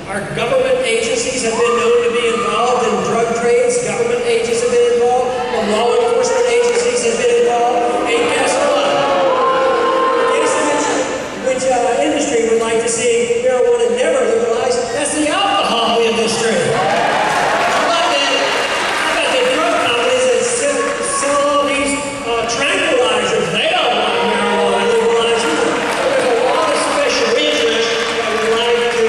Our government agencies have been known to be involved in drug trades. Government agencies have been involved. The law enforcement agencies have been involved. And guess what? Which industry would like to see marijuana never legalized? That's the alcohol industry. But the drug companies that sell all these tranquilizers, they don't want marijuana legalized either. There's a lot of special interests that would like to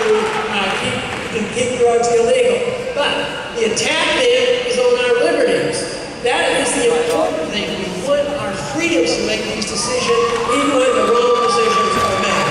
keep drugs illegal. But the attack then is on our liberties. That is the important thing. We want our freedoms to make these decisions, even when the wrong decisions are made.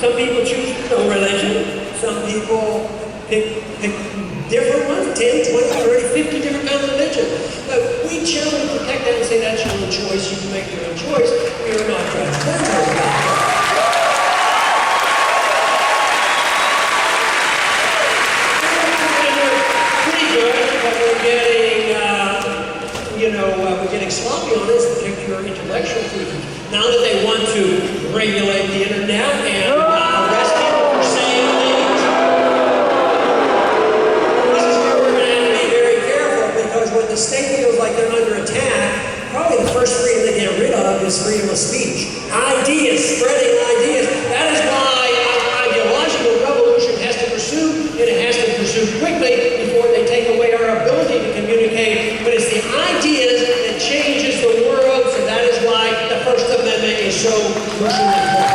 Some people choose no religion. Some people pick different ones, 10, 20, 30, 50 different kinds of religion. But we generally protect that and say that's your own choice. You can make your own choice. We are not judgmental about that. Pretty good, but we're getting sloppy on this, particular intellectual freedoms. Now that they want to regulate the internet and arrest people for saying things, this is where we're going to have to be very careful, because when the state feels like they're under attack, probably the first freedom they get rid of is freedom of speech. Ideas, spreading ideas. That is why our ideological revolution has to pursue, and it has to pursue quickly before they take away our ability to communicate. But it's the ideas that changes the world, so that is why the First Amendment is so crucially important.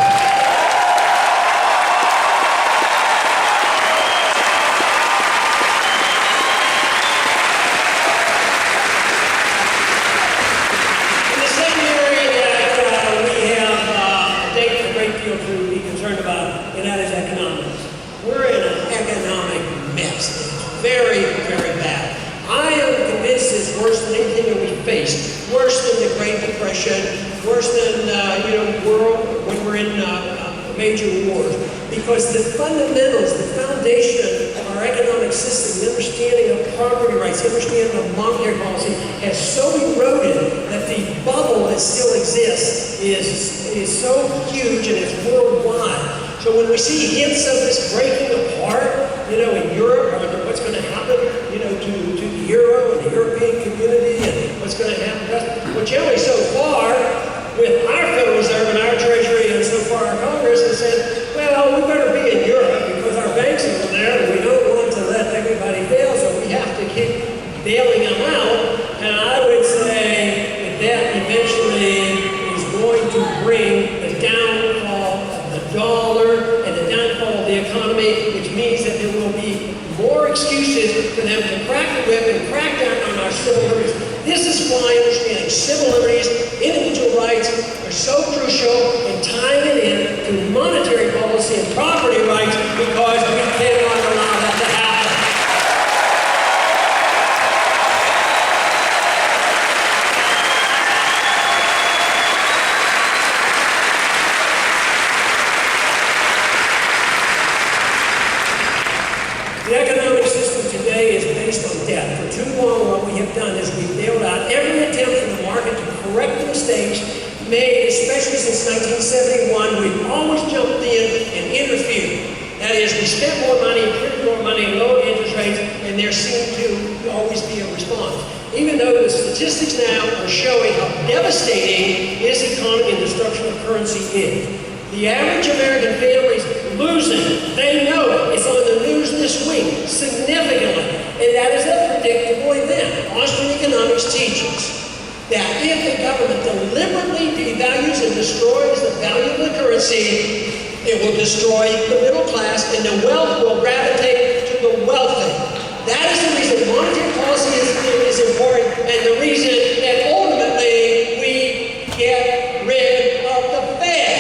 In the same area that we have a great deal to be concerned about, and that is economics. We're in an economic mess. It's very, very bad. I am convinced it's worse than anything that we faced. Worse than the Great Depression, worse than world when we're in major wars. Because the fundamentals, the foundation of our economic system, the understanding of property rights, the understanding of monetary policy has so eroded that the bubble that still exists is so huge and it's worldwide. So when we see hints of this breaking apart, in Europe, or what's going to happen, to the euro and the European community, and what's going to happen to us, well, generally so far, with our Federal Reserve and our Treasury, and so far our Congress has said, well, we better be in Europe because our banks are there, and we don't want to let everybody fail, so we have to keep bailing them out. And I would say that eventually is going to bring the downfall of the dollar and the downfall of the economy, which means that there will be more excuses for them to crack the whip and crack down on our civil liberties. This is why understanding civil liberties, individual rights are so crucial, and tying it in to monetary policy and property rights, because we cannot allow that to happen. The economic system today is based on debt. For too long, what we have done is we've bailed out every attempt in the market to correct the mistakes made, especially since 1971. We've always jumped in and interfered. That is, we spent more money, printed more money, lowered interest rates, and there seemed to always be a response. Even though the statistics now are showing how devastating this economy and destruction of currency is. The average American family is losing. They know it. It's on the news this week, significantly. And that is a predictable event. Austrian economics teaches that if the government deliberately devalues and destroys the value of the currency, it will destroy the middle class, and the wealth will gravitate to the wealthy. That is the reason monetary policy is important, and the reason that ultimately we get rid of the Fed.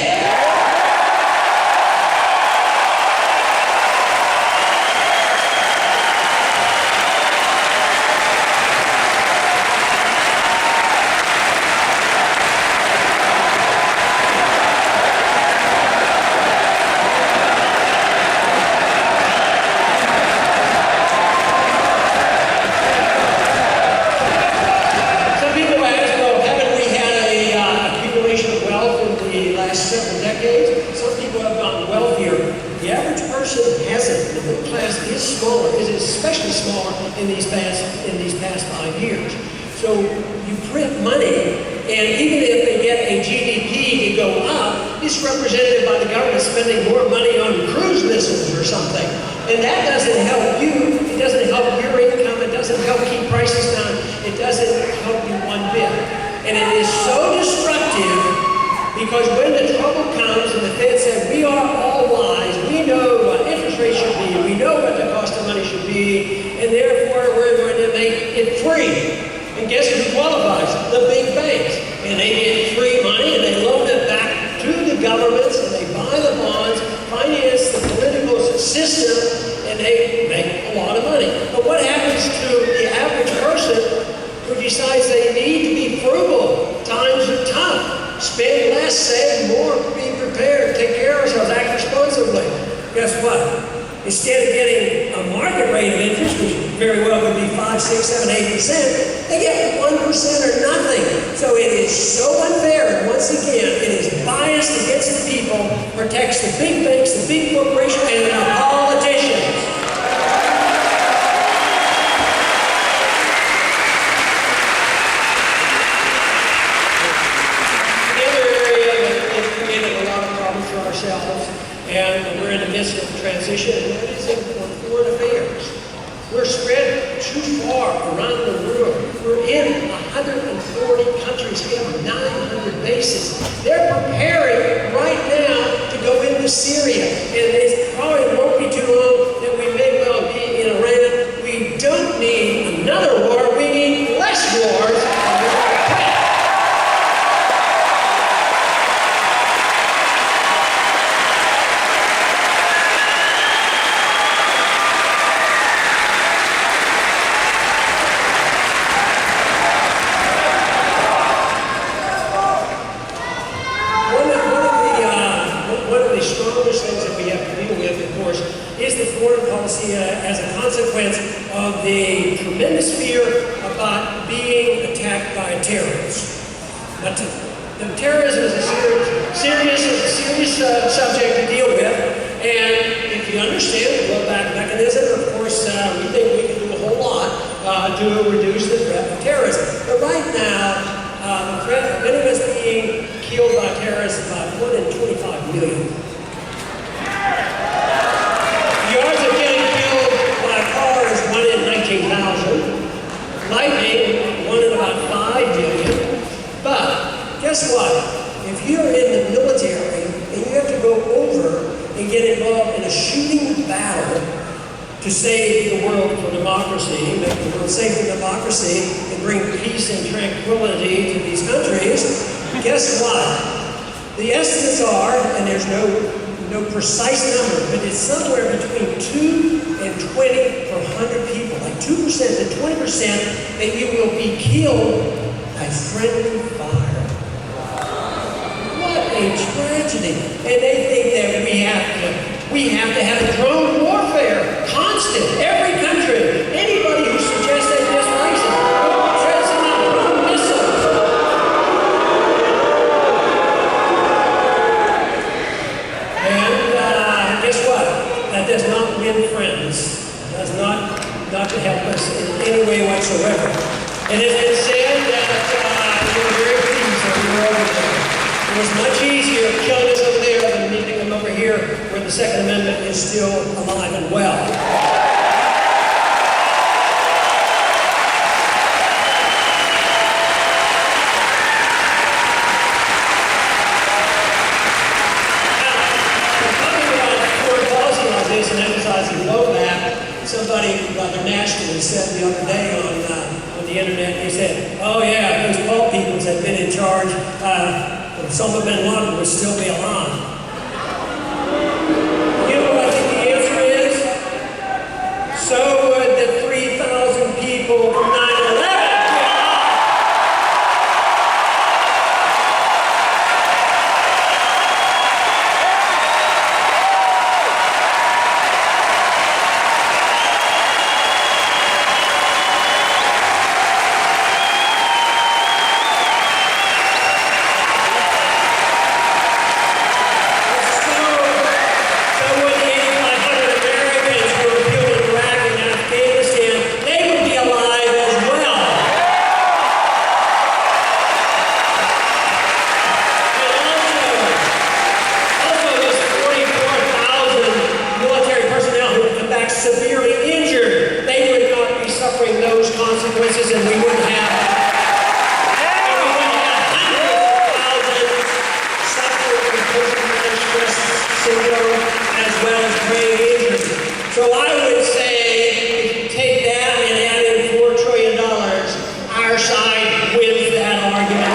the last several decades. Some people have gotten wealthier. The average person hasn't. The middle class is smaller, is especially smaller in these past 5 years. So you print money, and even if they get a GDP to go up, it's represented by the government spending more money on cruise missiles or something. And that doesn't help you. It doesn't help your income. It doesn't help keep prices down. It doesn't help you one bit. And it is so destructive because when the trouble comes and the Fed said, we are all wise, we know what interest rates should be, we know what the cost of money should be, and therefore we're going to make it free. And guess who qualifies? The big banks. And they get free money and they loan it back to the governments and they buy the bonds, finance the political system, and they make a lot of money. But what happens to the average person who decides they need to be frugal? Times are tough. Spend less, save more, be prepared, take care of ourselves, act responsibly. Guess what? Instead of getting a market rate of interest, which very well could be 5, 6, 7, 8%, they get 1% or nothing. So it is so unfair, and once again, it is biased against the people, protects the big banks, the big corporations, and the politicians. The other area that has created a lot of problems for ourselves, and we're in the midst of transition, and that is in foreign affairs. We're spread too far around the world. We're in 140 countries. We have 900 bases. They're preparing right now to go into Syria. And it probably won't be too long that we may well be in Iran. We don't need another war. We need less wars. As a consequence of the tremendous fear about being attacked by terrorists. But terrorism is a serious subject to deal with, and if you understand the blowback mechanism, of course, we think we can do a whole lot to reduce the threat of terrorism. But right now, the threat of any of us being killed by terrorists is about 1 in 25 million. Lightning, 1 in about 5 million. But guess what? If you're in the military and you have to go over and get involved in a shooting battle to save the world for democracy, make the world safe for democracy, and bring peace and tranquility to these countries, guess what? The estimates are, and there's no precise number, but it's somewhere between 2 and 20 per 100 people, like 2% to 20%, that you will be killed by friendly fire. What a tragedy. And they think that we have to have drone warfare, constant, every country. Anybody who suggests they dislikes it, threats them out drone missiles. And guess what? That does not win friends. Does not to help us in any way whatsoever. And it's been said that we were very pleased that we were over there. It was much easier killing us over there than meeting them over here where the Second Amendment is still alive and well. Somebody rather nationally said the other day on the internet, they said, oh yeah, those Paul peoples had been in charge, Osama bin Laden would still be alive. You know what I think the answer is? So would the 3,000 people from 9/11. syndrome as well as brain injury. So I would say, if you take that and add in $4 trillion, our side wins that argument.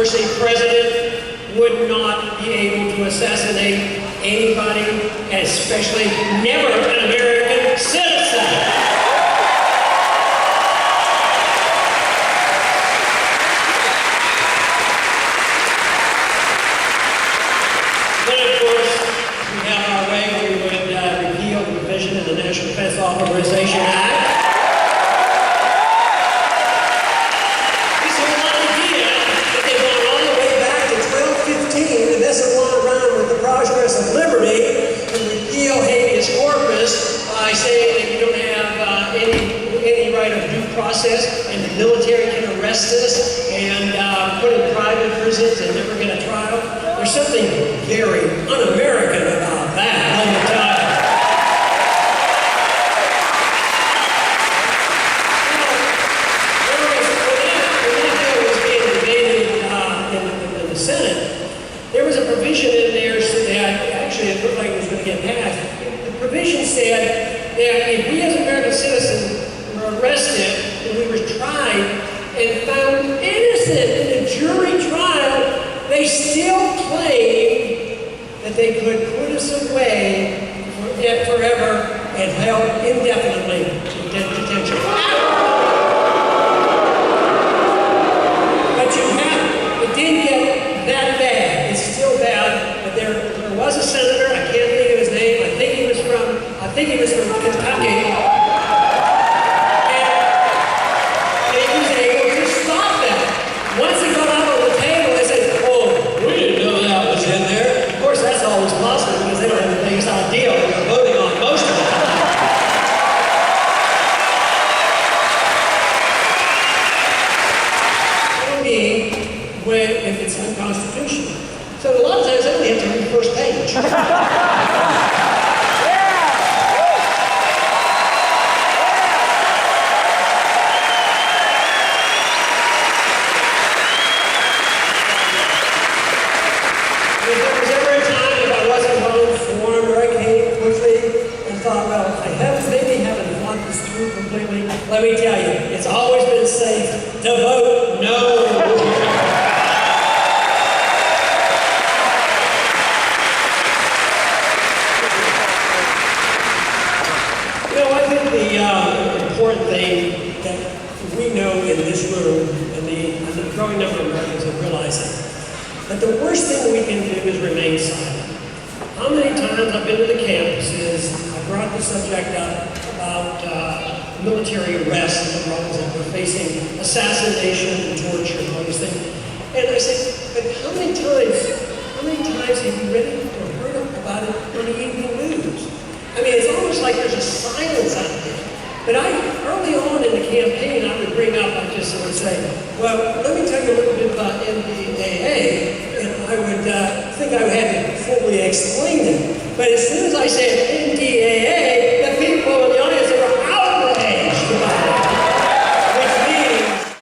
A president would not be able to assassinate anybody, especially never an American citizen. Then, of course, we have our way, we would repeal the provision in the National Defense Authorization Act. Progress of liberty and repeal habeas corpus by saying that you don't have any right of due process and the military can arrest us and put in private prisons and never get a trial. There's something very un-American about that, let me tell you. When that bill was being debated in the Senate, there was a provision in there so that actually it looked like it was going to get passed. The provision said that if we as American citizens were arrested and we were tried and found innocent in a jury trial, they still claimed that they could put us away forever and held indefinitely in detention. But it didn't get that bad. It's still bad, but there was a senator, I can't think of his name, I think he was from Kentucky, and he was able to stop that. Once it got out on the table, they said, oh, we didn't know that was in there. Of course, that's always possible because they don't have the biggest idea what they're voting on most of the time. If it's unconstitutional. So a lot of times I only have to read the first page. If there was ever a time if I wasn't well-informed or I came quickly and thought, well, I maybe haven't thought this through completely, let me tell you, it's always been safe to vote no. The important thing that we know in this room, and the growing number of Americans are realizing, that the worst thing we can do is remain silent. How many times I've been to the campuses, I brought the subject up about military arrest and the problems that we're facing, assassination and torture and all these things. And I said, but how many times have you read or heard about it on the evening news? I mean, it's almost like there's a silence out there. But early on in the campaign, I would bring up, I just would say, well, let me tell you a little bit about NDAA, and I would think I had to fully explain it. But as soon as I said NDAA,